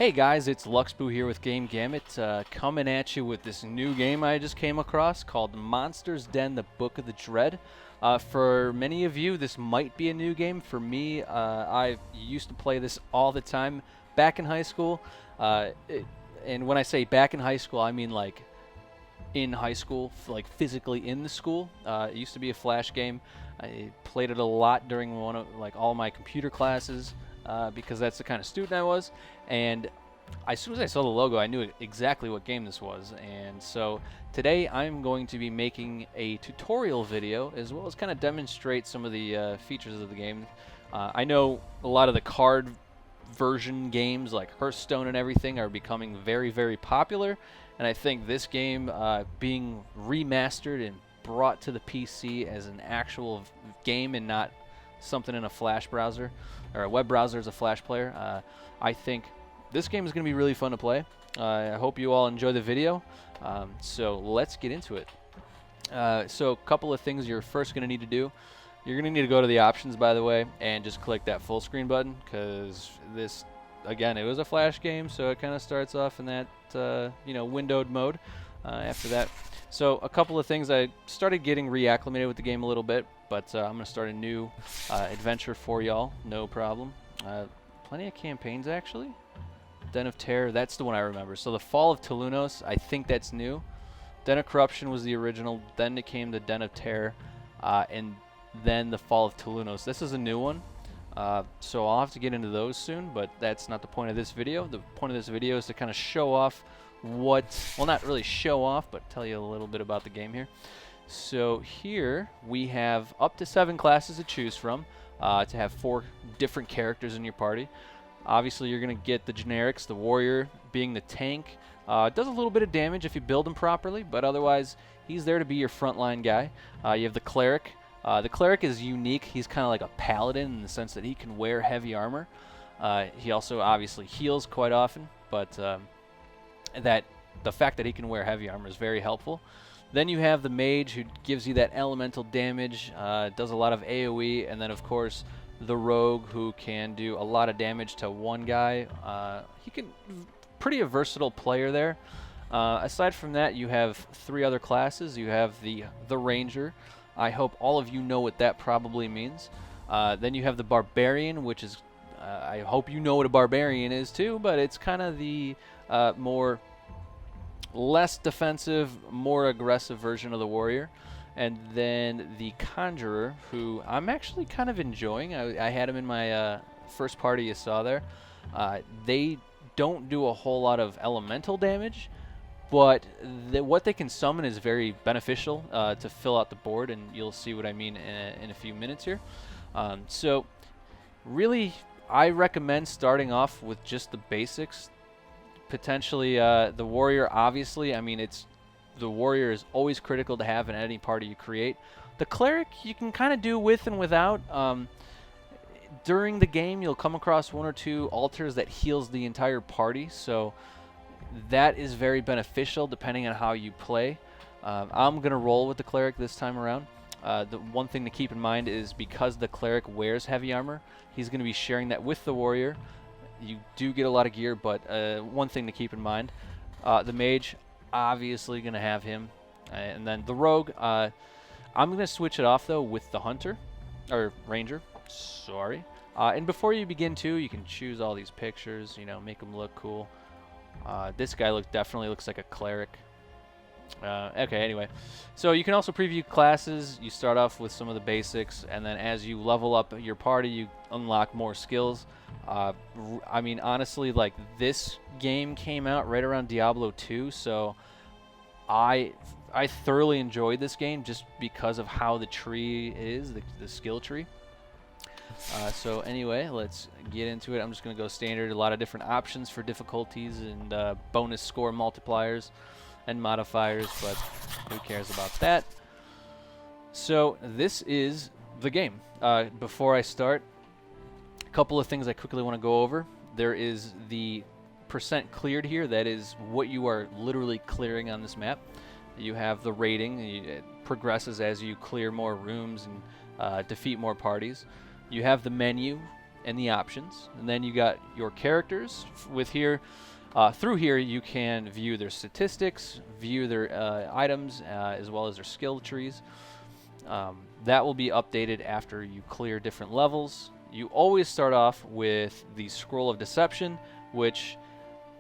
Hey guys, it's Luxboo here with Game Gamut, coming at you with this new game I just came across called Monsters Den: The Book of the Dread. For many of you, this might be a new game. For me, I used to play this all the time back in high school. And when I say back in high school, I mean like in high school, like physically in the school. It used to be a flash game. I played it a lot during all my computer classes because that's the kind of student I was. And as soon as I saw the logo, I knew exactly what game this was. And so today I'm going to be making a tutorial video as well as kind of demonstrate some of the features of the game. I know a lot of the card version games like Hearthstone and everything are becoming very, very popular. And I think this game being remastered and brought to the PC as an actual game and not something in a flash browser or a web browser as a flash player, I think this game is going to be really fun to play. I hope you all enjoy the video. So let's get into it. So a couple of things you're first going to need to do. You're going to need to go to the options, by the way, and just click that full screen button, because this, again, it was a flash game, so it kind of starts off in that windowed mode after that. So a couple of things, I started getting reacclimated with the game a little bit, but I'm going to start a new adventure for y'all, no problem. Plenty of campaigns, actually. Den of Terror, that's the one I remember. So the Fall of Tulunos, I think that's new. Den of Corruption was the original, then it came the Den of Terror, and then the Fall of Tulunos. This is a new one, so I'll have to get into those soon, but that's not the point of this video. The point of this video is to kind of show off well, not really show off, but tell you a little bit about the game here. So here we have up to 7 classes to choose from, to have 4 different characters in your party. Obviously, you're going to get the generics, the warrior being the tank. Does a little bit of damage if you build him properly, but otherwise, he's there to be your frontline guy. You have the cleric. The cleric is unique. He's kind of like a paladin in the sense that he can wear heavy armor. He also obviously heals quite often, but the fact that he can wear heavy armor is very helpful. Then you have the mage, who gives you that elemental damage, does a lot of AoE, and then of course the rogue, who can do a lot of damage to one guy. Pretty a versatile player there. Aside from that, you have 3 other classes. You have the ranger. I hope all of you know what that probably means. Then you have the barbarian, which is I hope you know what a barbarian is too, but it's kind of the less defensive, more aggressive version of the warrior. And then the conjurer, who I'm actually kind of enjoying. I had him in my first party you saw there. They don't do a whole lot of elemental damage, but what they can summon is very beneficial to fill out the board, and you'll see what I mean in a few minutes here. So really, I recommend starting off with just the basics. Potentially the warrior, obviously. I mean, the warrior is always critical to have in any party you create. The cleric you can kind of do with and without. During the game, you'll come across 1 or 2 altars that heals the entire party, so that is very beneficial depending on how you play. I'm going to roll with the cleric this time around. The one thing to keep in mind is because the cleric wears heavy armor, he's going to be sharing that with the warrior. You do get a lot of gear, but one thing to keep in mind, the mage, obviously going to have him. And then the rogue, I'm going to switch it off, though, with the hunter, or ranger, sorry. And before you begin, too, you can choose all these pictures, make them look cool. This guy definitely looks like a cleric. Okay, anyway. So you can also preview classes. You start off with some of the basics, and then as you level up your party, you unlock more skills. I mean, honestly, like, this game came out right around Diablo 2, so I thoroughly enjoyed this game just because of how the tree is, the skill tree. So anyway, let's get into it. I'm just going to go standard. A lot of different options for difficulties and bonus score multipliers and modifiers, but who cares about that? So this is the game. Before I start, a couple of things I quickly want to go over. There is the % cleared here. That is what you are literally clearing on this map. You have the rating. It progresses as you clear more rooms and defeat more parties. You have the menu, and the options. And then you got your characters with here. Through here, you can view their statistics, view their items, as well as their skill trees. That will be updated after you clear different levels. You always start off with the Scroll of Deception, which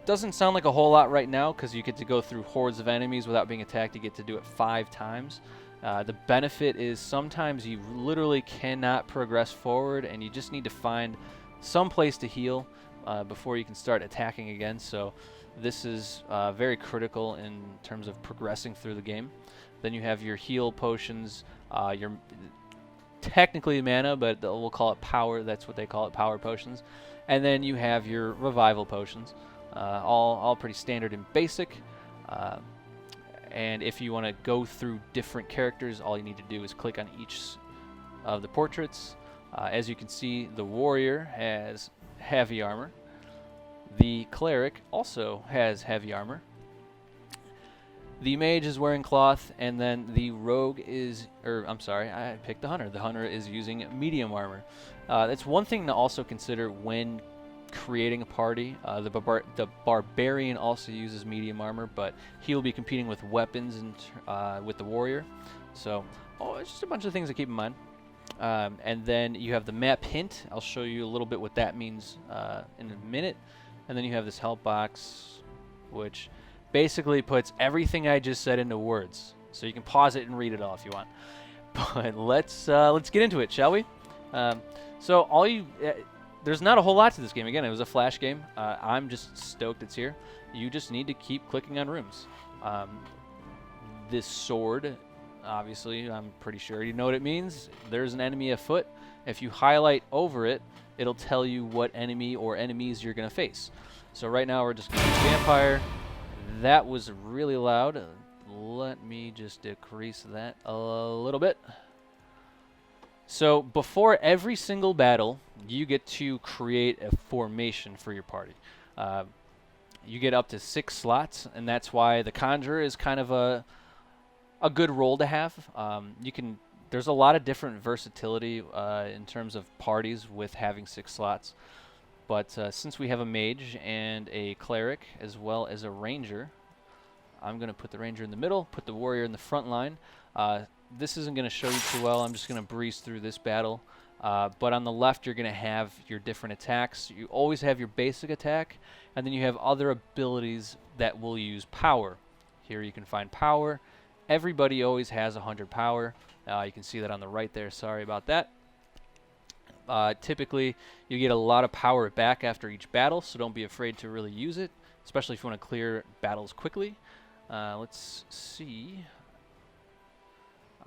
doesn't sound like a whole lot right now because you get to go through hordes of enemies without being attacked. You get to do it 5 times. The benefit is sometimes you literally cannot progress forward and you just need to find some place to heal before you can start attacking again. So this is very critical in terms of progressing through the game. Then you have your heal potions, your technically mana, but we'll call it power. That's what they call it, power potions. And then you have your revival potions, all pretty standard and basic. And if you want to go through different characters, all you need to do is click on each of the portraits. As you can see, the warrior has heavy armor. The cleric also has heavy armor. The mage is wearing cloth, and then the rogue is, I picked the hunter. The hunter is using medium armor. That's one thing to also consider when creating a party. The barbarian also uses medium armor, but he'll be competing with weapons and with the warrior. So, it's just a bunch of things to keep in mind. And then you have the map hint. I'll show you a little bit what that means in a minute. And then you have this help box, which basically puts everything I just said into words. So you can pause it and read it all if you want. But let's get into it, shall we? There's not a whole lot to this game. Again, it was a flash game. I'm just stoked it's here. You just need to keep clicking on rooms. This sword, obviously, I'm pretty sure you know what it means. There's an enemy afoot. If you highlight over it, it'll tell you what enemy or enemies you're going to face. So right now we're just going to use vampire. That was really loud. Let me just decrease that a little bit. So before every single battle, you get to create a formation for your party. You get up to 6 slots, and that's why the Conjurer is kind of a good role to have. There's a lot of different versatility in terms of parties with having 6 slots. But since we have a mage and a cleric as well as a ranger, I'm going to put the ranger in the middle, put the warrior in the front line. This isn't going to show you too well. I'm just going to breeze through this battle. But on the left, you're going to have your different attacks. You always have your basic attack, and then you have other abilities that will use power. Here you can find power. Everybody always has 100 power. You can see that on the right there. Sorry about that. Typically, you get a lot of power back after each battle, so don't be afraid to really use it, especially if you want to clear battles quickly. Let's see.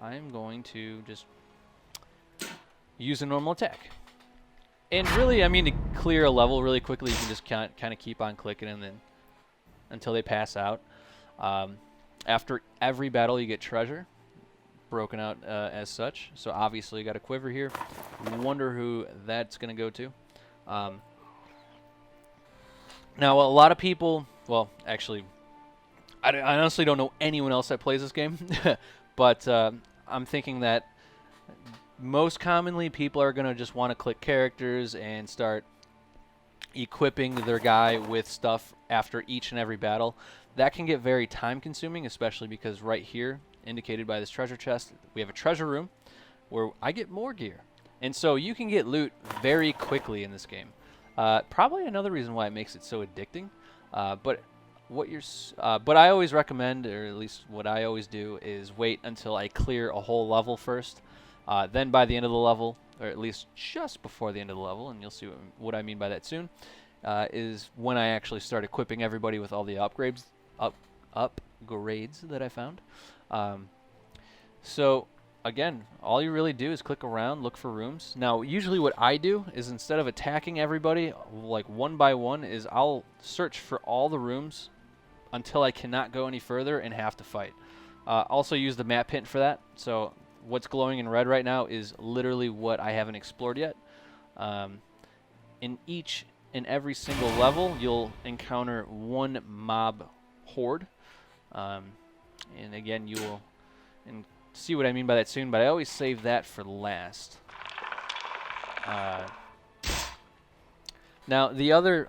I'm going to just use a normal attack. And really, I mean, to clear a level really quickly, you can just kind of keep on clicking and then until they pass out. After every battle, you get treasure, broken out as such. So obviously, you got a quiver here. Wonder who that's going to go to. Now, a lot of people, well, actually, I honestly don't know anyone else that plays this game, but I'm thinking that most commonly people are going to just want to click characters and start equipping their guy with stuff after each and every battle. That can get very time consuming, especially because right here, indicated by this treasure chest, we have a treasure room where I get more gear. And so you can get loot very quickly in this game. Probably another reason why it makes it so addicting. But I always recommend, or at least what I always do, is wait until I clear a whole level first. Then by the end of the level, or at least just before the end of the level, and you'll see what I mean by that soon, is when I actually start equipping everybody with all the upgrades that I found. So again, all you really do is click around, look for rooms. Now, usually what I do is instead of attacking everybody like one by one, is I'll search for all the rooms until I cannot go any further and have to fight. Also use the map hint for that. So what's glowing in red right now is literally what I haven't explored yet. In every single level, you'll encounter one mob horde. And again, you will see what I mean by that soon, but I always save that for last. Now, the other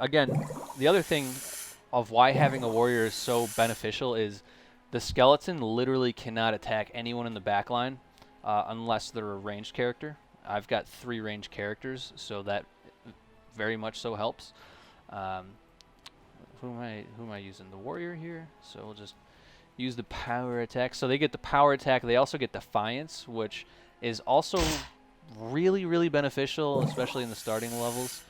thing of why having a warrior is so beneficial is the skeleton literally cannot attack anyone in the back line unless they're a ranged character. I've got 3 ranged characters, so that very much so helps. Um, who am I using? The warrior here. So we'll just use the power attack. So they get the power attack. They also get Defiance, which is also really, really beneficial, especially in the starting levels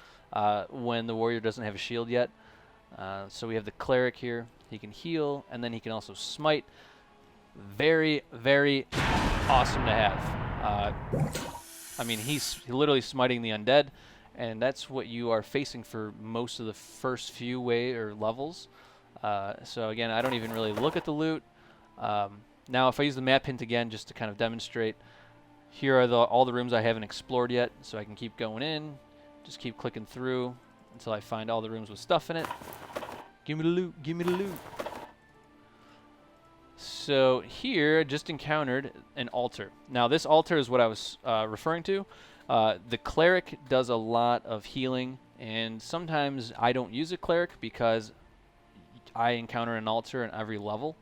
when the warrior doesn't have a shield yet. So we have the Cleric here. He can heal, and then he can also smite. Very, very awesome to have. I mean, he's literally smiting the undead, and that's what you are facing for most of the first few levels. So again, I don't even really look at the loot. Now, if I use the map hint again, just to kind of demonstrate, here are all the rooms I haven't explored yet, so I can keep going in, just keep clicking through until I find all the rooms with stuff in it. Give me the loot, give me the loot. So here, I just encountered an altar. Now, this altar is what I was referring to. The Cleric does a lot of healing, and sometimes I don't use a Cleric because I encounter an altar in every level.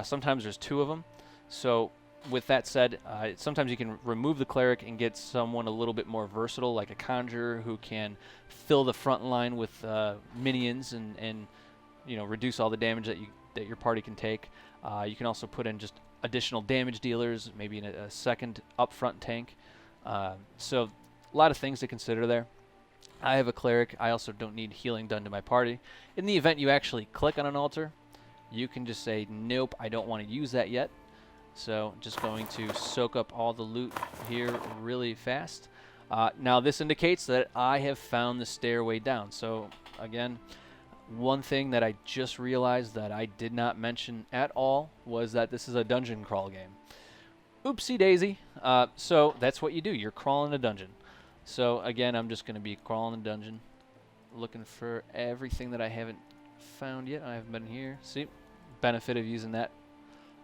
Sometimes there's 2 of them. So with that said, sometimes you can remove the Cleric and get someone a little bit more versatile, like a Conjurer who can fill the front line with minions and you know, reduce all the damage that your party can take. You can also put in just additional damage dealers, maybe in a second upfront tank. So a lot of things to consider there. I have a Cleric. I also don't need healing done to my party. In the event you actually click on an altar, you can just say, nope, I don't want to use that yet. So just going to soak up all the loot here really fast. Now this indicates that I have found the stairway down. So again, one thing that I just realized that I did not mention at all was that this is a dungeon crawl game. Oopsie daisy. So that's what you do. You're crawling a dungeon. So again, I'm just going to be crawling a dungeon, looking for everything that I haven't found yet. I haven't been here. See, benefit of using that.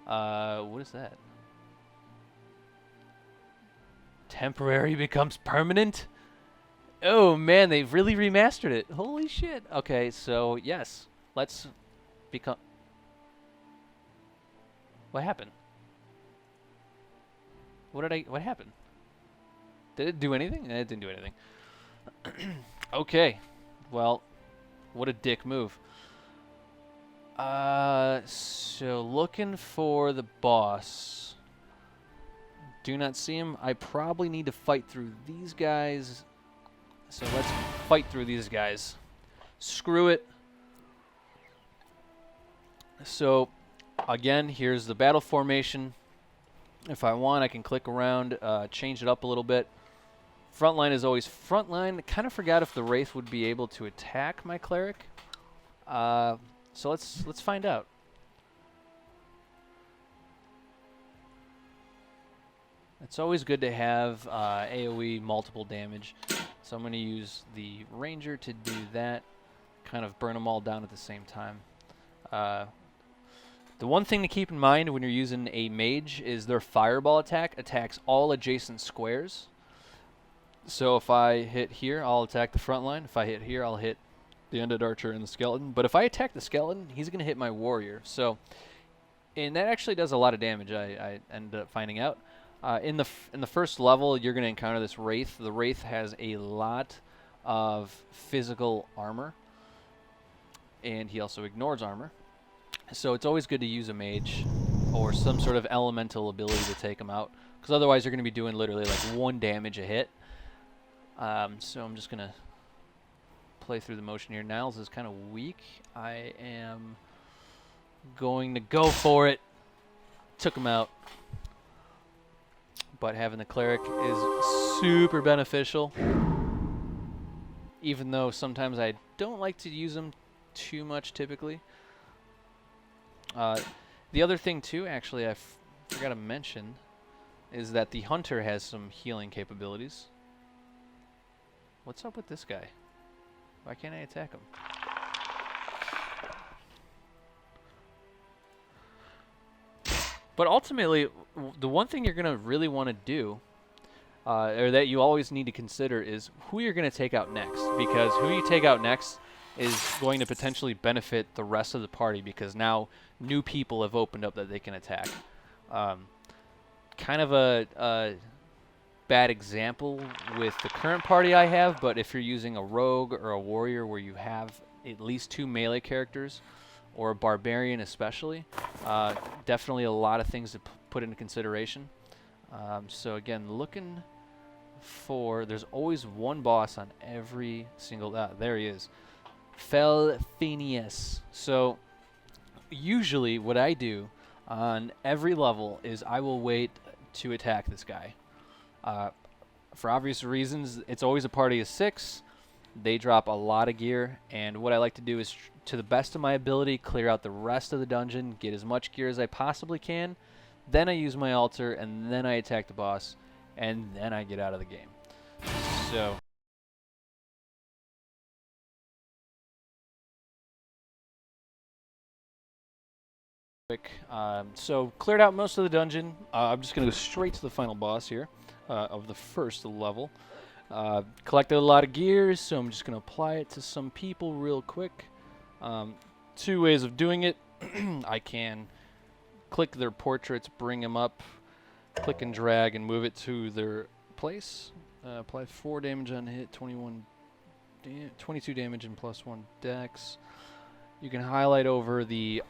What is that? Temporary becomes permanent? Oh man, they've really remastered it. Holy shit. Okay, so yes, let's become... What happened? What happened? Did it do anything? It didn't do anything. Okay. Well, what a dick move. So looking for the boss. Do not see him. I probably need to fight through these guys. So let's fight through these guys. Screw it. So again, here's the battle formation. If I want, I can click around, change it up a little bit. Frontline is always frontline. I kind of forgot if the Wraith would be able to attack my Cleric. So let's find out. It's always good to have AoE multiple damage. So I'm going to use the Ranger to do that. Kind of burn them all down at the same time. The one thing to keep in mind when you're using a mage is their fireball attack attacks all adjacent squares. So if I hit here, I'll attack the front line. If I hit here, I'll hit the undead archer and the skeleton. But if I attack the skeleton, he's going to hit my warrior. So, and that actually does a lot of damage, I ended up finding out. In the first level, you're going to encounter this Wraith. The Wraith has a lot of physical armor, and he also ignores armor. So it's always good to use a mage or some sort of elemental ability to take him out, because otherwise you're going to be doing literally like 1 damage a hit. So I'm just going to play through the motion here. Niles is kind of weak. I am going to go for it. Took him out. But having the Cleric is super beneficial, even though sometimes I don't like to use them too much typically. The other thing too, actually, I forgot to mention, is that the Hunter has some healing capabilities. What's up with this guy? Why can't I attack him? But ultimately, the one thing you're going to really want to do or that you always need to consider is who you're going to take out next, because who you take out next is going to potentially benefit the rest of the party, because now new people have opened up that they can attack. Kind of a bad example with the current party I have, but if you're using a rogue or a warrior where you have at least 2 melee characters, or a barbarian especially, definitely a lot of things to put into consideration. So again, looking for, there's always one boss on every single, there he is, Felfinius. So usually what I do on every level is I will wait to attack this guy. For obvious reasons, it's always a party of 6. They drop a lot of gear, and what I like to do is, to the best of my ability, clear out the rest of the dungeon, get as much gear as I possibly can, then I use my altar, and then I attack the boss, and then I get out of the game. So so cleared out most of the dungeon. I'm just going to go straight to the final boss here of the first level. Collected a lot of gears, so I'm just going to apply it to some people real quick. 2 ways of doing it. I can click their portraits, bring them up, click and drag, and move it to their place. Apply 4 damage on hit, 22 damage and +1 dex. You can highlight over the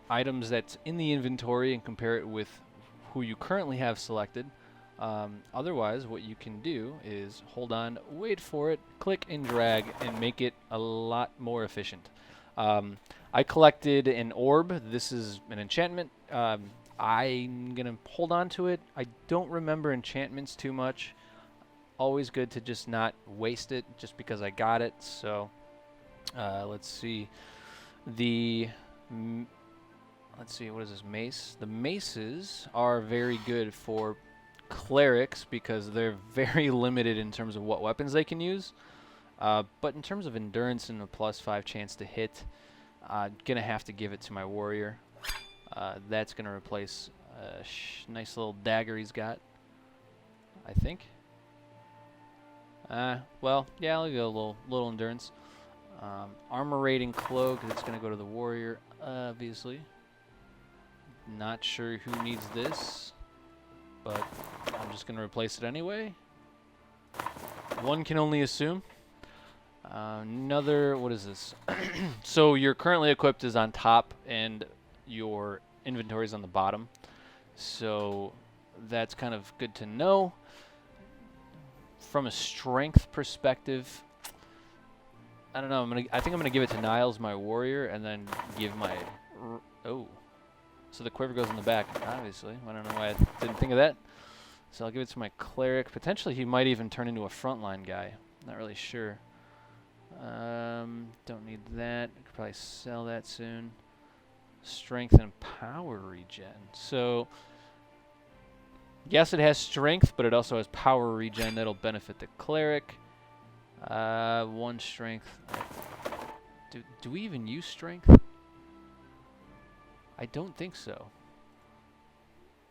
items that's in the inventory and compare it with who you currently have selected. Otherwise, what you can do is hold on, wait for it, click and drag, and make it a lot more efficient. I collected an orb. This is an enchantment. I'm going to hold on to it. I don't remember enchantments too much. Always good to just not waste it just because I got it. So let's see. Let's see, what is this, mace? The maces are very good for clerics because they're very limited in terms of what weapons they can use. But in terms of endurance and a +5 chance to hit, I'm going to have to give it to my warrior. That's going to replace a nice little dagger he's got, I think. Well, yeah, I'll go a little endurance. Armor rating cloak, it's going to go to the warrior, obviously. Not sure who needs this, but I'm just going to replace it anyway. One can only assume. Another, what is this? So your currently equipped is on top and your inventory is on the bottom. So that's kind of good to know. From a strength perspective, I don't know. I think I'm gonna give it to Niles, my warrior, and then give my. Oh, so the quiver goes in the back. Obviously, I don't know why I didn't think of that. So I'll give it to my cleric. Potentially, he might even turn into a frontline guy. Not really sure. Don't need that. Could probably sell that soon. Strength and power regen. So yes, it has strength, but it also has power regen that'll benefit the cleric. 1 strength. Do we even use strength? I don't think so.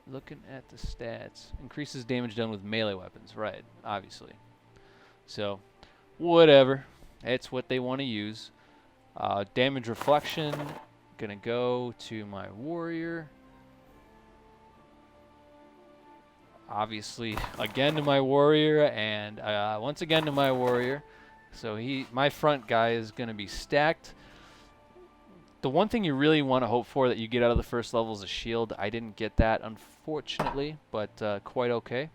Looking at the stats. Increases damage done with melee weapons. Right, obviously. So, whatever. It's what they want to use. Damage reflection. Gonna go to my warrior. Obviously, again to my warrior, and once again to my warrior. So my front guy is going to be stacked. The one thing you really want to hope for that you get out of the first level is a shield. I didn't get that, unfortunately, but quite okay.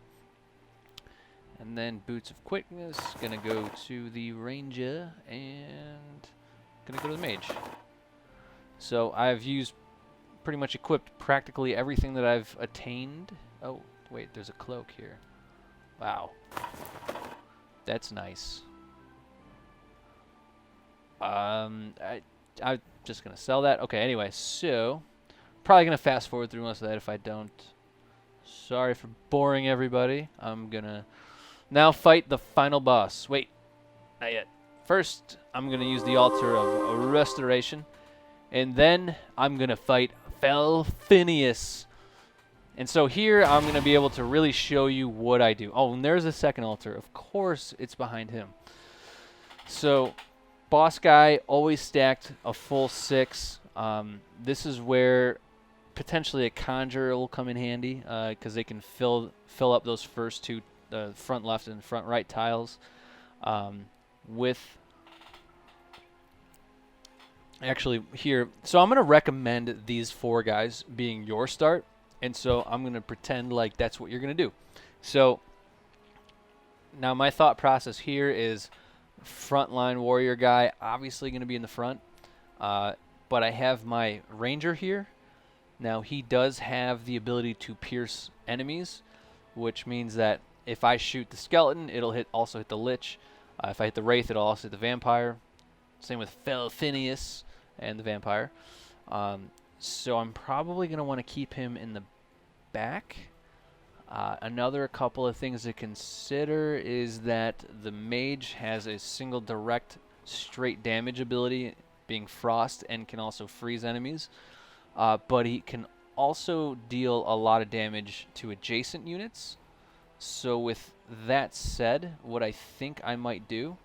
And then Boots of Quickness, going to go to the Ranger, and going to go to the Mage. So I've used, pretty much equipped practically everything that I've attained. Oh. Wait, there's a cloak here. Wow. That's nice. I'm just going to sell that. Okay, anyway, so probably going to fast forward through most of that if I don't. Sorry for boring everybody. I'm going to now fight the final boss. Wait, not yet. First, I'm going to use the altar of restoration, and then I'm going to fight Felfinius. And so here I'm going to be able to really show you what I do. Oh, and there's a second altar. Of course it's behind him. So boss guy always stacked a full 6. This is where potentially a conjurer will come in handy because they can fill up those first 2 front left and front right tiles with actually here. So I'm going to recommend these 4 guys being your start. And so I'm going to pretend like that's what you're going to do. So now my thought process here is frontline warrior guy, obviously going to be in the front. But I have my ranger here. Now he does have the ability to pierce enemies, which means that if I shoot the skeleton, it'll also hit the lich. If I hit the wraith, it'll also hit the vampire. Same with Phineas and the vampire. So I'm probably going to want to keep him in the back. Another couple of things to consider is that the mage has a single direct straight damage ability, being frost, and can also freeze enemies. But he can also deal a lot of damage to adjacent units. So with that said, what I think I might do,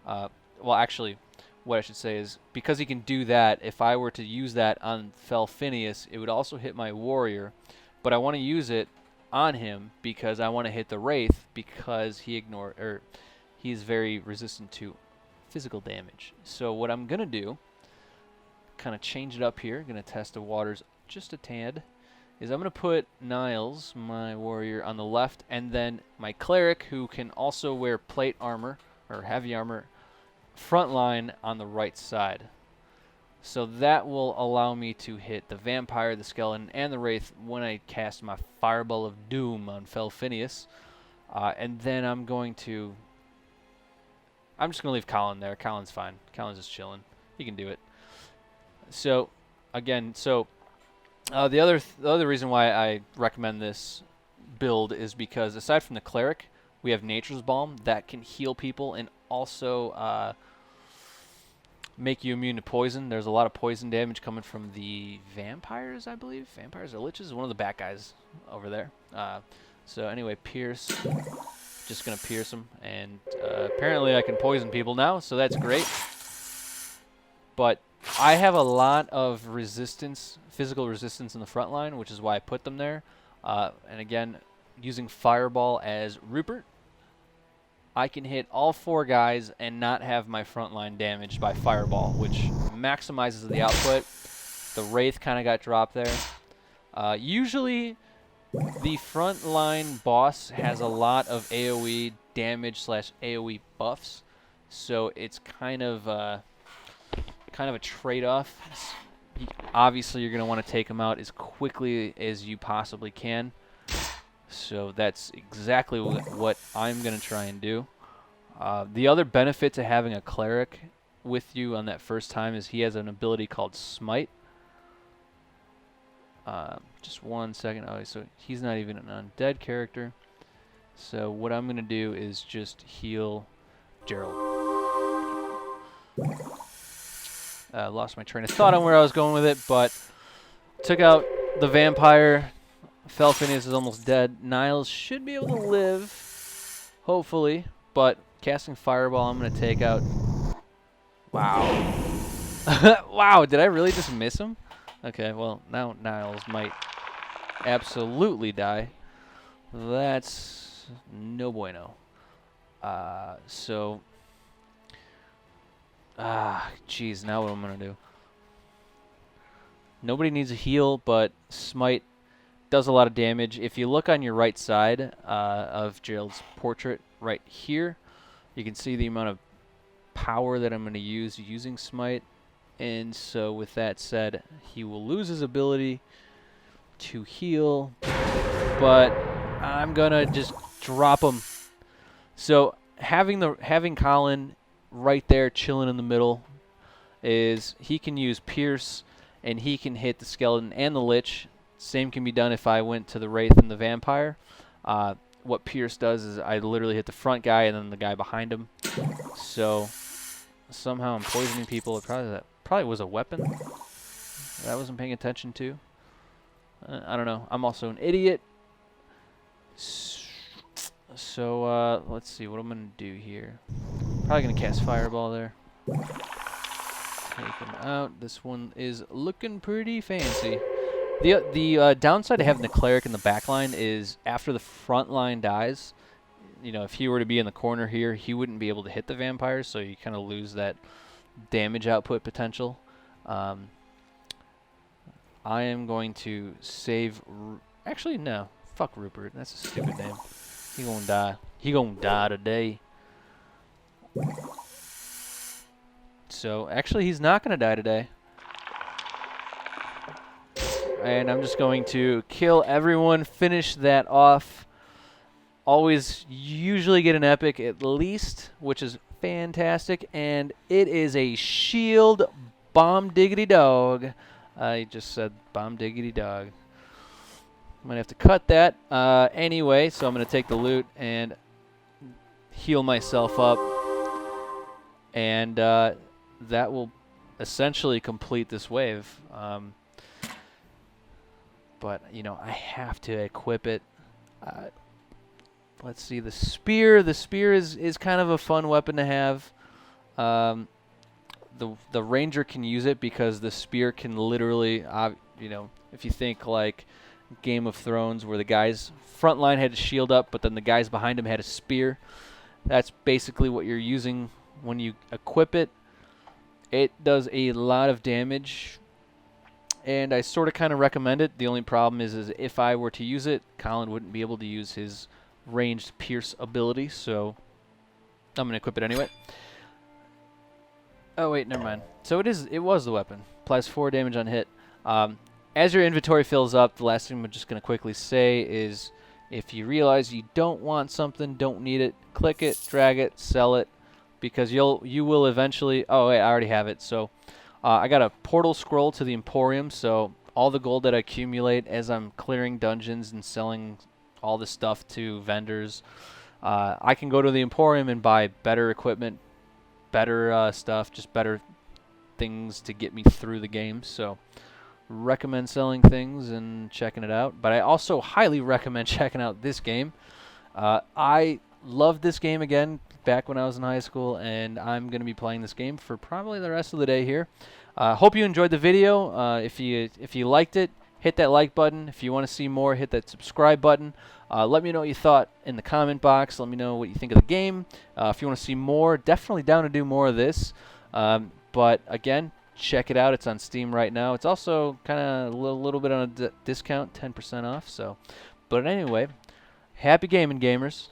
well actually, what I should say is, because he can do that, if I were to use that on Phineas, it would also hit my warrior. But I want to use it on him because I want to hit the wraith because he's very resistant to physical damage. So what I'm gonna do, kind of change it up here, gonna test the waters just a tad, is I'm gonna put Niles, my warrior, on the left, and then my cleric, who can also wear plate armor or heavy armor, front line on the right side. So that will allow me to hit the vampire, the skeleton, and the wraith when I cast my Fireball of Doom on Phineas. And then I'm just going to leave Colin there. Colin's fine. Colin's just chilling. He can do it. So, again, the other reason why I recommend this build is because aside from the Cleric, we have Nature's Balm that can heal people and also make you immune to poison. There's a lot of poison damage coming from the vampires, I believe. Vampires or liches, one of the bad guys over there. So anyway, pierce. Just gonna pierce them, and apparently I can poison people now, so that's great. But I have a lot of resistance, physical resistance in the front line, which is why I put them there. And again, using Fireball as Rupert, I can hit all 4 guys and not have my front line damaged by Fireball, which maximizes the output. The Wraith kind of got dropped there. Usually, the front line boss has a lot of AoE damage / AoE buffs, so it's kind of a trade-off. Obviously, you're going to want to take him out as quickly as you possibly can. So that's exactly what I'm going to try and do. The other benefit to having a cleric with you on that first time is he has an ability called Smite. Just one second. Oh, so he's not even an undead character. So what I'm going to do is just heal Gerald. Lost my train of thought on where I was going with it, but took out the vampire. Phineas is almost dead. Niles should be able to live, hopefully, but casting Fireball, I'm going to take out... Wow. Wow, did I really just miss him? Okay, well, now Niles might absolutely die. That's no bueno. Geez, now what am I going to do? Nobody needs a heal, but Smite does a lot of damage. If you look on your right side of Gerald's portrait right here, you can see the amount of power that I'm going to use using Smite. And so with that said, he will lose his ability to heal, but I'm going to just drop him. So having Colin right there chilling in the middle is he can use Pierce, and he can hit the skeleton and the lich. Same can be done if I went to the wraith and the vampire. What Pierce does is I literally hit the front guy and then the guy behind him. So somehow I'm poisoning people. That probably was a weapon that I wasn't paying attention to. I don't know. I'm also an idiot. So, let's see what I'm going to do here. Probably going to cast Fireball there. Take him out. This one is looking pretty fancy. The downside of having the Cleric in the back line is after the front line dies, you know, if he were to be in the corner here, he wouldn't be able to hit the vampires, so you kind of lose that damage output potential. I am going to save... Actually, no. Fuck Rupert. That's a stupid name. He gonna die. He gonna die today. So, actually, he's not gonna die today. And I'm just going to kill everyone, finish that off. Always usually get an epic at least, which is fantastic. And it is a shield bomb diggity dog. I just said bomb diggity dog. I'm going to have to cut that anyway, so I'm going to take the loot and heal myself up. And that will essentially complete this wave. But, you know, I have to equip it. Let's see, the spear. The spear is kind of a fun weapon to have. The ranger can use it because the spear can literally, you know, if you think like Game of Thrones where the guy's front line had a shield up, but then the guys behind him had a spear. That's basically what you're using when you equip it. It does a lot of damage. And I sort of kind of recommend it. The only problem is if I were to use it, Colin wouldn't be able to use his ranged pierce ability, so I'm going to equip it anyway. Oh, wait, never mind. So it was the weapon. Applies 4 damage on hit. As your inventory fills up, the last thing I'm just going to quickly say is if you realize you don't want something, don't need it, click it, drag it, sell it, because you will eventually... Oh, wait, I already have it, so... I got a portal scroll to the Emporium, so all the gold that I accumulate as I'm clearing dungeons and selling all the stuff to vendors, I can go to the Emporium and buy better equipment, better stuff, just better things to get me through the game. So recommend selling things and checking it out. But I also highly recommend checking out this game. I loved this game again back when I was in high school, and I'm going to be playing this game for probably the rest of the day here. Hope you enjoyed the video. If you liked it, hit that like button. If you want to see more, hit that subscribe button. Let me know what you thought in the comment box. Let me know what you think of the game. If you want to see more, definitely down to do more of this. But again, check it out. It's on Steam right now. It's also kind of a little bit on a discount, 10% off. So, but anyway, happy gaming, gamers.